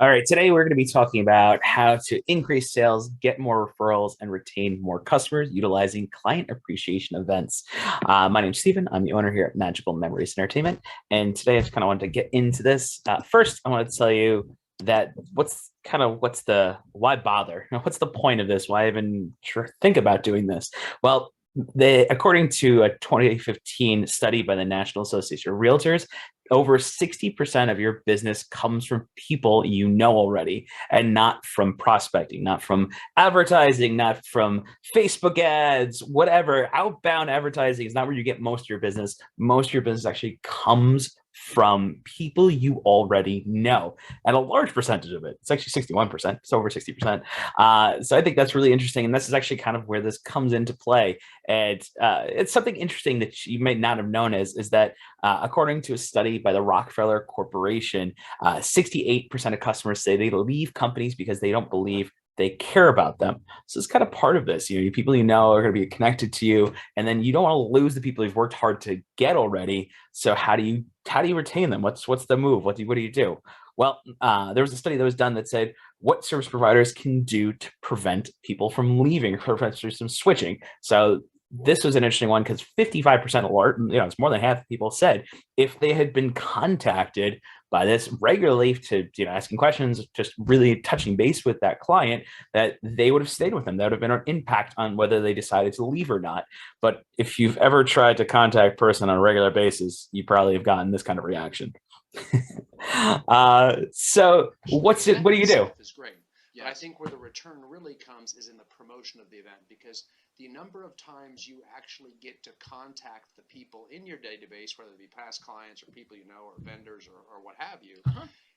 All right, today we're going to be talking about how to increase sales, get more referrals, and retain more customers utilizing client appreciation events. My name's Stephen. I'm the owner here at Magical Memories Entertainment. And today I just kind of wanted to get into this. First, I want to tell you that what's the why bother? What's the point of this? Why even think about doing this? Well, according to a 2015 study by the National Association of Realtors, over 60% of your business comes from people you know already and not from prospecting, not from advertising, not from Facebook ads, whatever. Outbound advertising is not where you get most of your business. Most of your business actually comes from people you already know, and a large percentage of it, it's actually 61%, it's over 60%. So I think that's really interesting, and this is actually kind of where this comes into play. And it's something interesting that you may not have known is that according to a study by the Rockefeller Corporation, 68% of customers say they leave companies because they don't believe they care about them. So it's kind of part of this. People you know are going to be connected to you, and then you don't want to lose the people you've worked hard to get already. So how do you retain them? What's the move? What do you do? Well, there was a study that was done that said what service providers can do to prevent people from leaving, prevent from switching. So this was an interesting one because 55% of it's more than half the people said if they had been contacted by this regularly to, asking questions, just really touching base with that client, that they would have stayed with them. That would have been an impact on whether they decided to leave or not. But if you've ever tried to contact a person on a regular basis, you probably have gotten this kind of reaction. So what do you do? Is great. Yes. But I think where the return really comes is in the promotion of the event, because the number of times you actually get to contact the people in your database, whether it be past clients or people you know or vendors or what have you,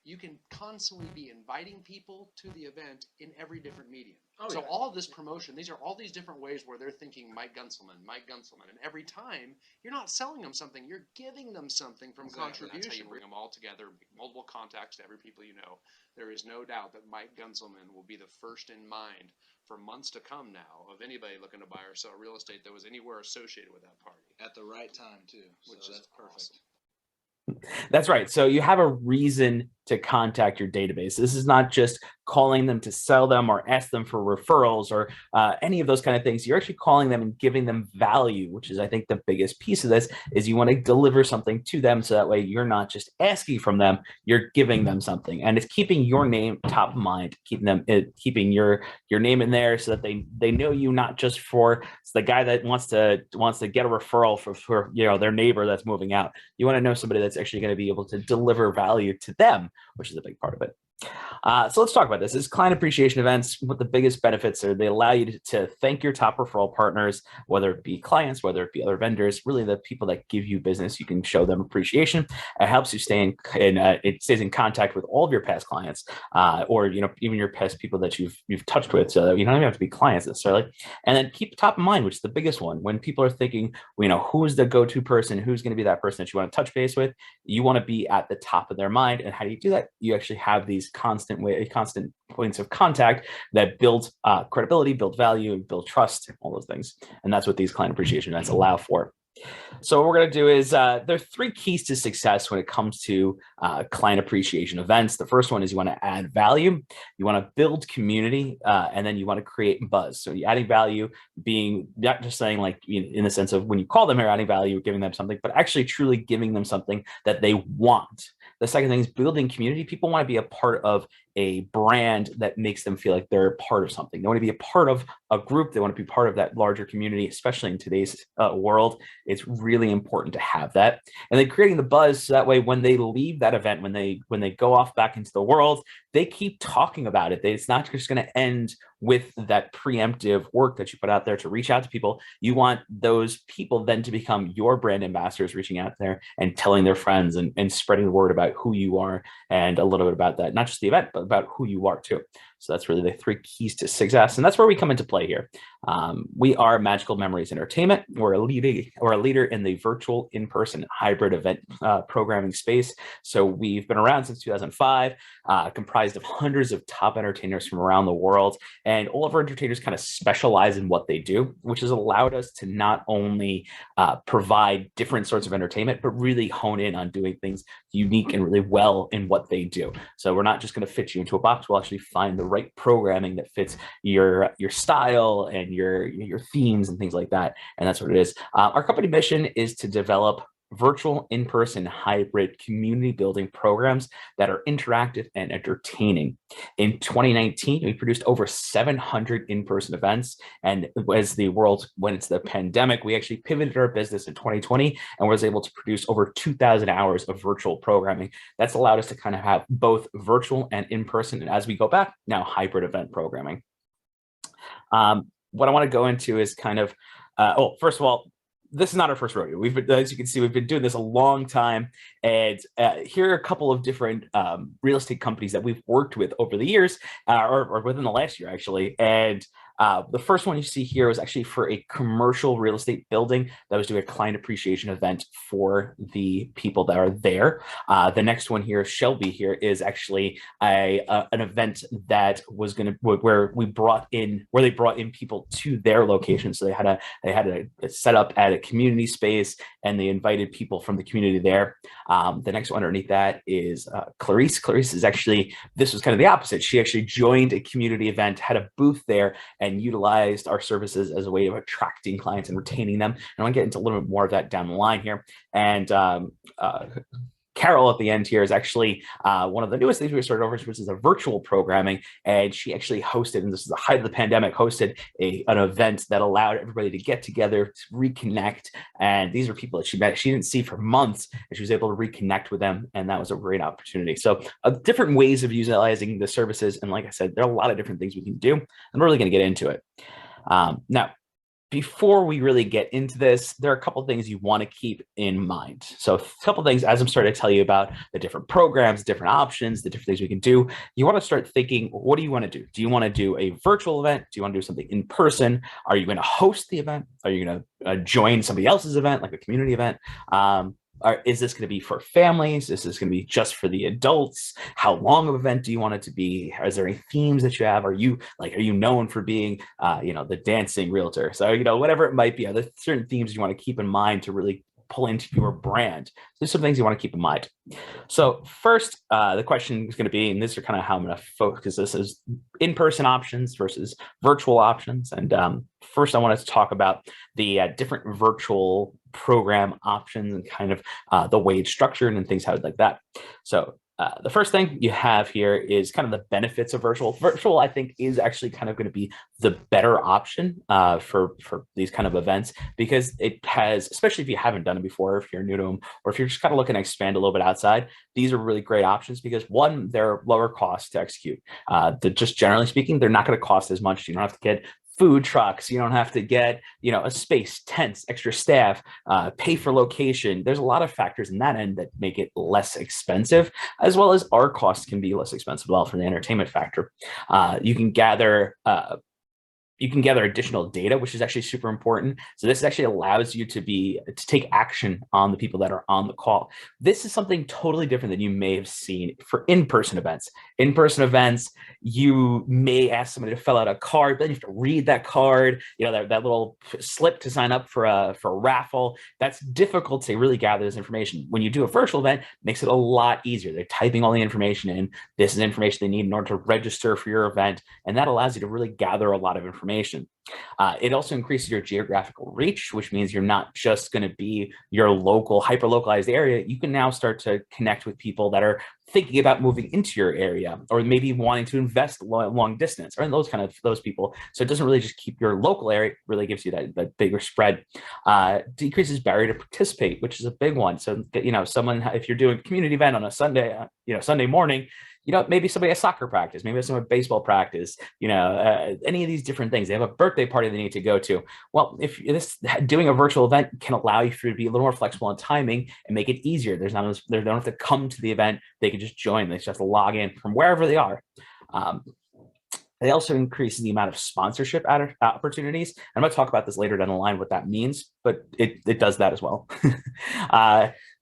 you can constantly be inviting people to the event in every different medium. So all of this promotion, these are all these different ways where they're thinking Mike Gunselman. And every time you're not selling them something, you're giving them something from contribution. That's how you bring them all together, multiple contacts to every people you know. There is no doubt that Mike Gunselman will be the first in mind for months to come now of anybody looking to buy or sell real estate that was anywhere associated with that party. At the right time too, which that's perfect. Awesome. That's right. So you have a reason to contact your database. This is not just calling them to sell them or ask them for referrals or any of those kind of things. You're actually calling them and giving them value, which is, I think, the biggest piece of this is you want to deliver something to them. So that way you're not just asking from them, you're giving them something. And it's keeping your name top of mind, keeping your name in there so that they know you not just for the guy that wants to get a referral for their neighbor that's moving out. You want to know somebody that's actually going to be able to deliver value to them, which is a big part of it. So let's talk about this. This client appreciation events, what the biggest benefits are, they allow you to thank your top referral partners, whether it be clients, whether it be other vendors, really the people that give you business. You can show them appreciation. It helps you it stays in contact with all of your past clients, or even your past people that you've touched with, so that you don't even have to be clients necessarily. And then keep top of mind, which is the biggest one. When people are thinking, who's the go-to person, who's going to be that person that you want to touch base with, you want to be at the top of their mind. And how do you do that? You actually have these constant points of contact that build credibility, build value, and build trust, all those things. And that's what these client appreciation events allow for. So what we're going to do is there are 3 keys to success when it comes to client appreciation events. The first one is you want to add value, you want to build community, and then you want to create buzz. So you're adding value being not just saying like in the sense of when you call them, you're adding value, giving them something, but actually truly giving them something that they want. The second thing is building community. People want to be a part of a brand that makes them feel like they're a part of something. They want to be a part of a group. They want to be part of that larger community, especially in today's world. It's really important to have that. And then creating the buzz so that way when they leave that event, when they go off back into the world, they keep talking about it. It's not just going to end with that preemptive work that you put out there to reach out to people. You want those people then to become your brand ambassadors, reaching out there and telling their friends and spreading the word about who you are and a little bit about that, not just the event, but about who you are too. So that's really the 3 keys to success. And that's where we come into play here. We are Magical Memories Entertainment. We're a leader in the virtual in-person hybrid event programming space. So we've been around since 2005, comprised of hundreds of top entertainers from around the world. And all of our entertainers kind of specialize in what they do, which has allowed us to not only provide different sorts of entertainment, but really hone in on doing things unique and really well in what they do. So we're not just going to fit you into a box. We'll actually find the right programming that fits your style and your themes and things like that. And that's what it is. Our company mission is to develop virtual in-person hybrid community building programs that are interactive and entertaining. In 2019, we produced over 700 in-person events. And as the world went into the pandemic, we actually pivoted our business in 2020 and was able to produce over 2,000 hours of virtual programming. That's allowed us to kind of have both virtual and in-person, and as we go back, now hybrid event programming. What I want to go into is kind of, first of all, this is not our first rodeo. We've been, as you can see, we've been doing this a long time. And here are a couple of different real estate companies that we've worked with over the years, or within the last year, actually. And the first one you see here was actually for a commercial real estate building that was doing a client appreciation event for the people that are there. The next one here, Shelby here, is actually an event that was going to where they brought in people to their location. So they had a set up at a community space, and they invited people from the community there. The next one underneath that is Clarice. Clarice is actually, this was kind of the opposite. She actually joined a community event, had a booth there, and utilized our services as a way of attracting clients and retaining them. And I want to get into a little bit more of that down the line here. And Carol at the end here is actually one of the newest things we started over, which is a virtual programming. And she actually hosted, and this is the height of the pandemic, hosted an event that allowed everybody to get together, to reconnect. And these are people that she didn't see for months, and she was able to reconnect with them. And that was a great opportunity. So different ways of utilizing the services. And like I said, there are a lot of different things we can do. I'm really going to get into it. Now, before we really get into this, there are a couple of things you want to keep in mind. So a couple of things, as I'm starting to tell you about the different programs, different options, the different things we can do, you want to start thinking, what do you want to do? Do you want to do a virtual event? Do you want to do something in person? Are you going to host the event? Are you going to join somebody else's event, like a community event? Is this going to be for families? Is this going to be just for the adults? How long of an event do you want it to be? Is there any themes that you have? Are you known for being, the dancing realtor? So, whatever it might be, are there certain themes you want to keep in mind to really pull into your brand? So there's some things you want to keep in mind. So first, the question is going to be, and this is kind of how I'm going to focus this, is in-person options versus virtual options. And first, I wanted to talk about the different virtual program options and kind of the way it's structured and things like that. So the first thing you have here is kind of the benefits of virtual. Virtual, I think, is actually kind of going to be the better option for these kind of events, because it has, especially if you haven't done it before, if you're new to them, or if you're just kind of looking to expand a little bit outside, these are really great options because, one, they're lower cost to execute. Just generally speaking, they're not going to cost as much. You don't have to get food trucks. You don't have to get, a space, tents, extra staff, pay for location. There's a lot of factors in that end that make it less expensive, as well as our costs can be less expensive as well for the entertainment factor. You can gather additional data, which is actually super important. So this actually allows you to take action on the people that are on the call. This is something totally different than you may have seen for in-person events. In-person events, you may ask somebody to fill out a card, then you have to read that card, that little slip to sign up for a raffle. That's difficult to really gather this information. When you do a virtual event, it makes it a lot easier. They're typing all the information in. This is information they need in order to register for your event. And that allows you to really gather a lot of information. It also increases your geographical reach, which means you're not just going to be your local, hyper-localized area. You can now start to connect with people that are thinking about moving into your area, or maybe wanting to invest long distance, or in those people. So it doesn't really just keep your local area, it really gives you that bigger spread. Decreases barrier to participate, which is a big one. So, someone, if you're doing a community event on a Sunday, Sunday morning, maybe somebody has soccer practice, maybe someone has baseball practice, any of these different things. They have a birthday party they need to go to. Well, if doing a virtual event can allow you to be a little more flexible in timing and make it easier. They don't have to come to the event. They can just join. They just have to log in from wherever they are. They also increase the amount of sponsorship opportunities. I'm going to talk about this later down the line, what that means, but it does that as well.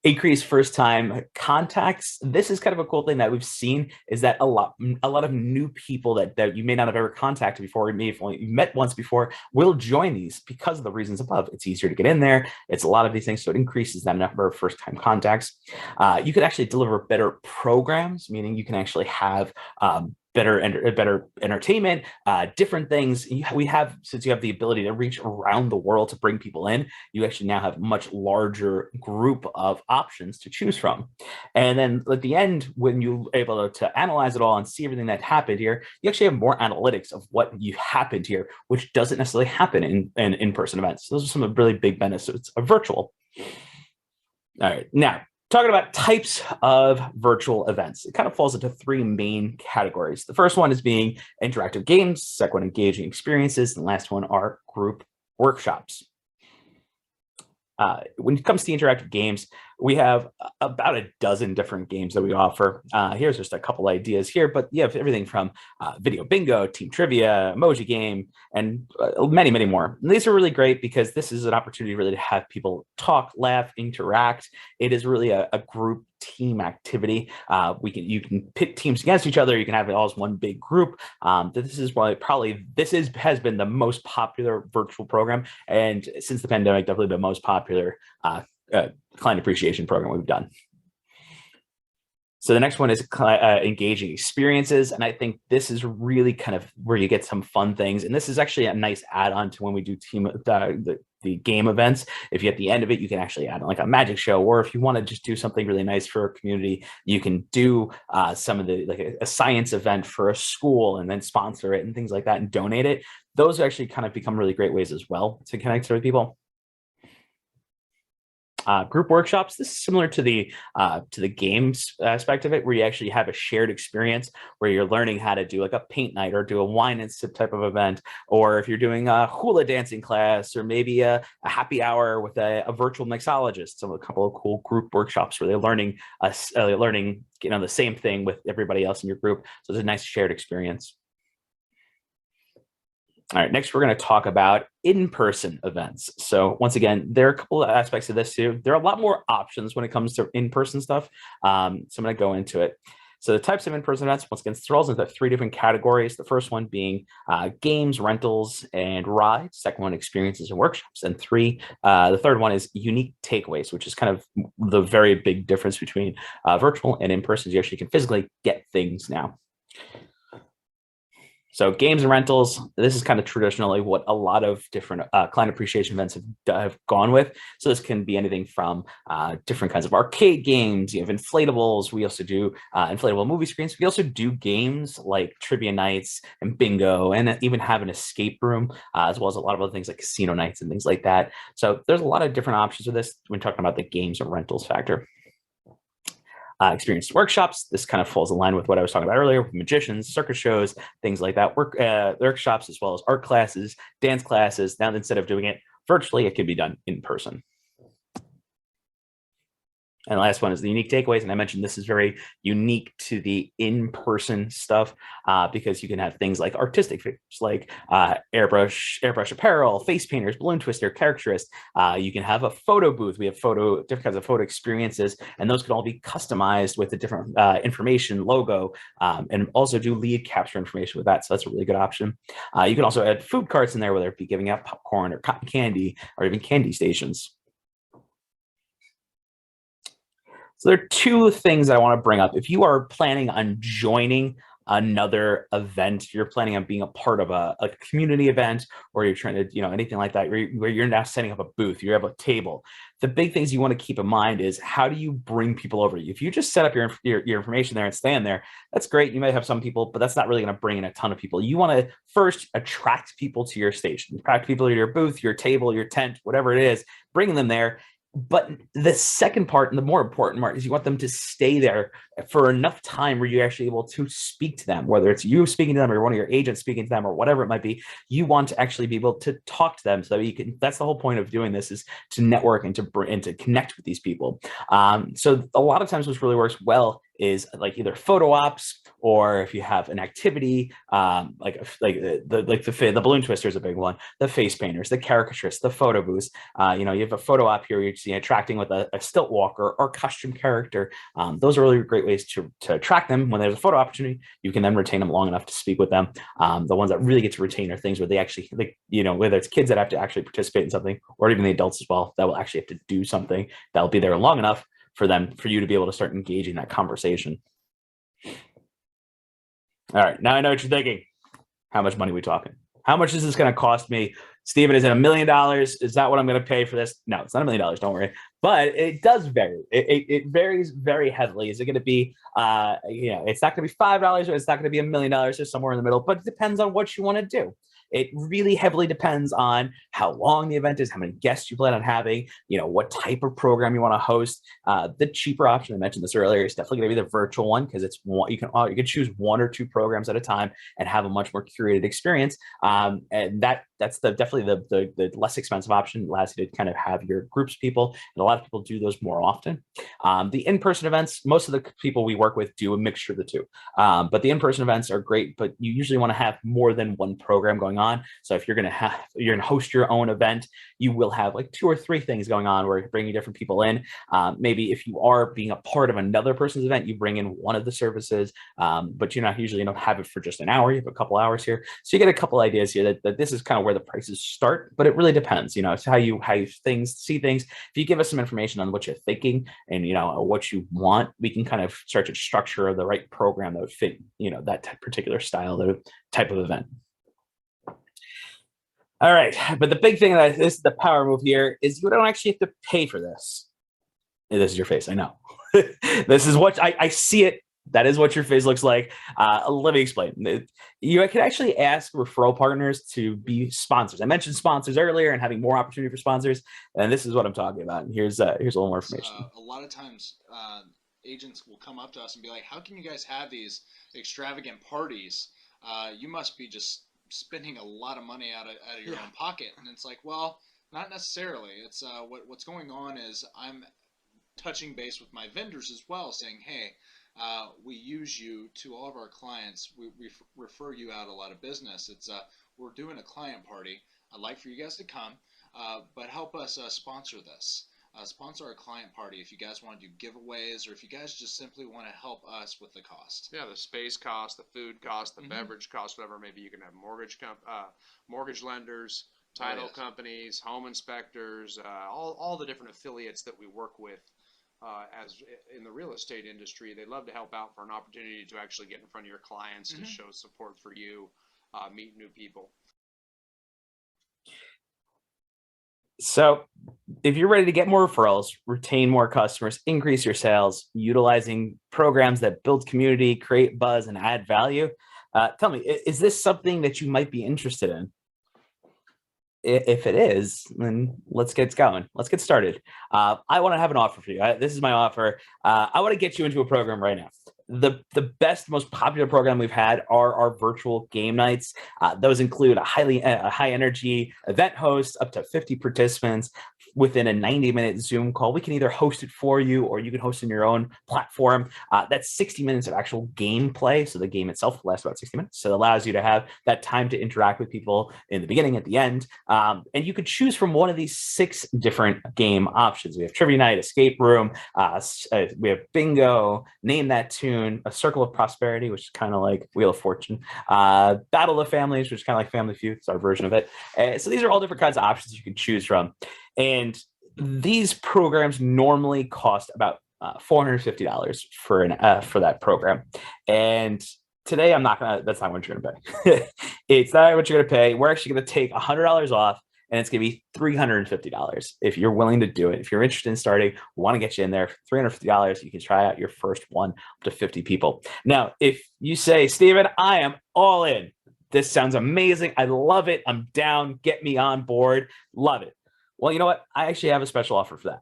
Increase first time contacts. This is kind of a cool thing that we've seen, is that a lot of new people that you may not have ever contacted before, you may have only met once before, will join these because of the reasons above. It's easier to get in there. It's a lot of these things, so it increases that number of first time contacts. You can actually deliver better programs, meaning you can actually have better entertainment, different things. Since you have the ability to reach around the world to bring people in, you actually now have a much larger group of options to choose from. And then at the end, when you're able to analyze it all and see everything that happened here, you actually have more analytics of what you happened here, which doesn't necessarily happen in in-person events. Those are some of the really big benefits of virtual. All right, now talking about types of virtual events, it kind of falls into three main categories. The first one is being interactive games, second one, engaging experiences, and the last one are group workshops. When it comes to interactive games, we have about a dozen different games that we offer. Here's just a couple ideas here, but you have everything from video bingo, team trivia, emoji game, and many, many more. And these are really great because this is an opportunity really to have people talk, laugh, interact. It is really a group team activity. You can pit teams against each other. You can have it all as one big group. This is has been the most popular virtual program, and since the pandemic, definitely the most popular client appreciation program we've done. So the next one is engaging experiences. And I think this is really kind of where you get some fun things. And this is actually a nice add-on to when we do the game events. If you at the end of it, you can actually add like a magic show, or if you want to just do something really nice for a community, you can do some of the, like a science event for a school and then sponsor it and things like that and donate it. Those actually kind of become really great ways as well to connect with people. Group workshops, this is similar to the games aspect of it, where you actually have a shared experience where you're learning how to do like a paint night or do a wine and sip type of event, or if you're doing a hula dancing class, or maybe a happy hour with a virtual mixologist. So a couple of cool group workshops where they're learning the same thing with everybody else in your group. So it's a nice shared experience. All right, next we're going to talk about in-person events. So once again, there are a couple of aspects of this too. There are a lot more options when it comes to in-person stuff. So I'm going to go into it. So the types of in-person events, once again, it falls into three different categories. The first one being games, rentals, and rides. Second one, experiences and workshops. And the third one is unique takeaways, which is kind of the very big difference between virtual and in-person. You actually can physically get things now. So games and rentals, this is kind of traditionally what a lot of different client appreciation events have gone with. So this can be anything from different kinds of arcade games. You have inflatables. We also do inflatable movie screens. We also do games like trivia nights and bingo, and even have an escape room, as well as a lot of other things like casino nights and things like that. So there's a lot of different options for this when talking about the games and rentals factor. Experienced workshops, this kind of falls in line with what I was talking about earlier with magicians, circus shows, things like that. Workshops, as well as art classes, dance classes. Now, instead of doing it virtually, it can be done in person. And the last one is the unique takeaways. And I mentioned this is very unique to the in-person stuff because you can have things like artistic figures, like airbrush apparel, face painters, balloon twister, caricaturist. You can have a photo booth. We have different kinds of photo experiences, and those can all be customized with a different information, logo, and also do lead capture information with that. So that's a really good option. You can also add food carts in there, whether it be giving out popcorn or cotton candy or even candy stations. So there are two things that I want to bring up. If you are planning on joining another event, you're planning on being a part of a community event, or you're trying to, anything like that, where you're now setting up a booth, you have a table. The big things you want to keep in mind is, how do you bring people over? If you just set up your information there and stand there, that's great. You might have some people, but that's not really going to bring in a ton of people. You want to first attract people to your station, attract people to your booth, your table, your tent, whatever it is, bring them there. But the second part, and the more important part, is you want them to stay there for enough time where you're actually able to speak to them, whether it's you speaking to them or one of your agents speaking to them or whatever it might be. You want to actually be able to talk to them so you can. That's the whole point of doing this, is to network and to connect with these people. So a lot of times what really works well is like either photo ops, or if you have an activity, the balloon twister is a big one, the face painters, the caricaturists, the photo booths. You have a photo op here, you're interacting with a stilt walker or costume character. Those are really great ways to attract them. When there's a photo opportunity, you can then retain them long enough to speak with them. The ones that really get to retain are things where they actually, whether it's kids that have to actually participate in something, or even the adults as well, that will actually have to do something that'll be there long enough for you to be able to start engaging that conversation. All right, now I know what you're thinking. How much money are we talking? How much is this going to cost me? Steven, is it $1 million? Is that what I'm going to pay for this? No, it's not $1 million. Don't worry. But it does vary. It varies very heavily. Is it going to be, it's not going to be $5 or it's not going to be $1 million or somewhere in the middle, but it depends on what you want to do. It really heavily depends on how long the event is, how many guests you plan on having, what type of program you want to host. The cheaper option, I mentioned this earlier, is definitely going to be the virtual one, because it's you can choose 1 or 2 programs at a time and have a much more curated experience. And that's definitely the less expensive option. It allows you to kind of have your groups of people, and a lot of people do those more often. The in-person events, most of the people we work with do a mixture of the two. But the in-person events are great, but you usually want to have more than one program going on. So if you're going to host your own event, you will have like 2 or 3 things going on where you're bringing different people in. Maybe if you are being a part of another person's event, you bring in one of the services, but you're not usually, have it for just an hour. You have a couple hours here. So you get a couple ideas here that this is kind of where the prices start, but it really depends. It's how you see things. If you give us some information on what you're thinking and, what you want, we can kind of start to structure the right program that would fit, that particular style, the type of event. All right, but the big thing that this is the power move here is you don't actually have to pay for this. This is your face, I know. This is what I see it. That is what your face looks like. Let me explain. You can actually ask referral partners to be sponsors. I mentioned sponsors earlier and having more opportunity for sponsors, and this is what I'm talking about. And here's a little more information. A lot of times, agents will come up to us and be like, "How can you guys have these extravagant parties? You must be just spending a lot of money out of your own pocket." And it's like, well, not necessarily. It's what's going on is I'm touching base with my vendors as well, saying, hey, we use you to all of our clients. We refer you out a lot of business. It's we're doing a client party. I'd like for you guys to come, but help us sponsor this. Sponsor our client party if you guys want to do giveaways, or if you guys just simply want to help us with the cost. Yeah, the space cost, the food cost, the beverage cost, whatever. Maybe you can have mortgage lenders, title companies, home inspectors, all the different affiliates that we work with. As in the real estate industry, they love to help out for an opportunity to actually get in front of your clients, to show support for you, meet new people. So if you're ready to get more referrals, retain more customers, increase your sales, utilizing programs that build community, create buzz, and add value, tell me, is this something that you might be interested in? If it is, then let's get going. Let's get started. I want to have an offer for you. This is my offer. I want to get you into a program right now. The best, most popular program we've had are our virtual game nights. Those include a high energy event host, up to 50 participants within a 90-minute Zoom call. We can either host it for you, or you can host in your own platform. That's 60 minutes of actual gameplay. So the game itself lasts about 60 minutes. So it allows you to have that time to interact with people in the beginning, at the end. And you could choose from one of these 6 different game options. We have trivia night, escape room, we have bingo, name that tune, a circle of prosperity, which is kind of like Wheel of Fortune, battle of families, which is kind of like Family Feud. It's our version of it. So these are all different kinds of options you can choose from. And these programs normally cost about $450 for that program. And today, that's not what you're gonna pay. It's not what you're gonna pay. We're actually gonna take $100 off, and it's gonna be $350 if you're willing to do it. If you're interested in starting, we want to get you in there. $350, you can try out your first one, up to 50 people. Now, if you say, Steven, I am all in. This sounds amazing. I love it. I'm down. Get me on board. Love it. Well, you know what? I actually have a special offer for that.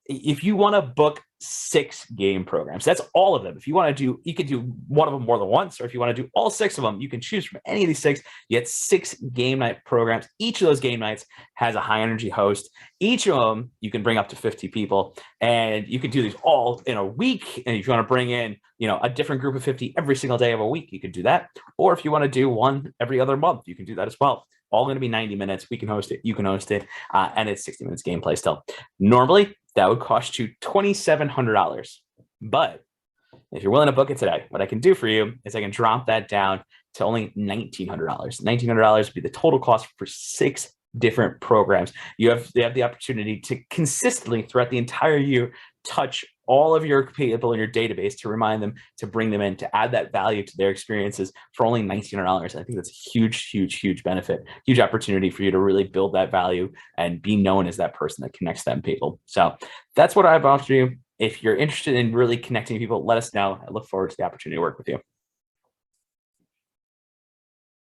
If you want to book 6 game programs. That's all of them. If you want to do, you could do one of them more than once, or if you want to do all 6 of them, you can choose from any of these 6. You get 6 game night programs. Each of those game nights has a high energy host. Each of them, you can bring up to 50 people, and you can do these all in a week. And if you want to bring in, a different group of 50 every single day of a week, you could do that. Or if you want to do one every other month, you can do that as well. All going to be 90 minutes. We can host it. You can host it. And it's 60 minutes gameplay still. Normally, that would cost you $2,700. But if you're willing to book it today, what I can do for you is I can drop that down to only $1,900. $1,900 would be the total cost for 6 different programs. They have the opportunity to consistently throughout the entire year touch all of your people in your database to remind them, to bring them in, to add that value to their experiences for only $1,900. I think that's a huge, huge, huge benefit, huge opportunity for you to really build that value and be known as that person that connects them people. So that's what I've offered you. If you're interested in really connecting people, let us know. I look forward to the opportunity to work with you.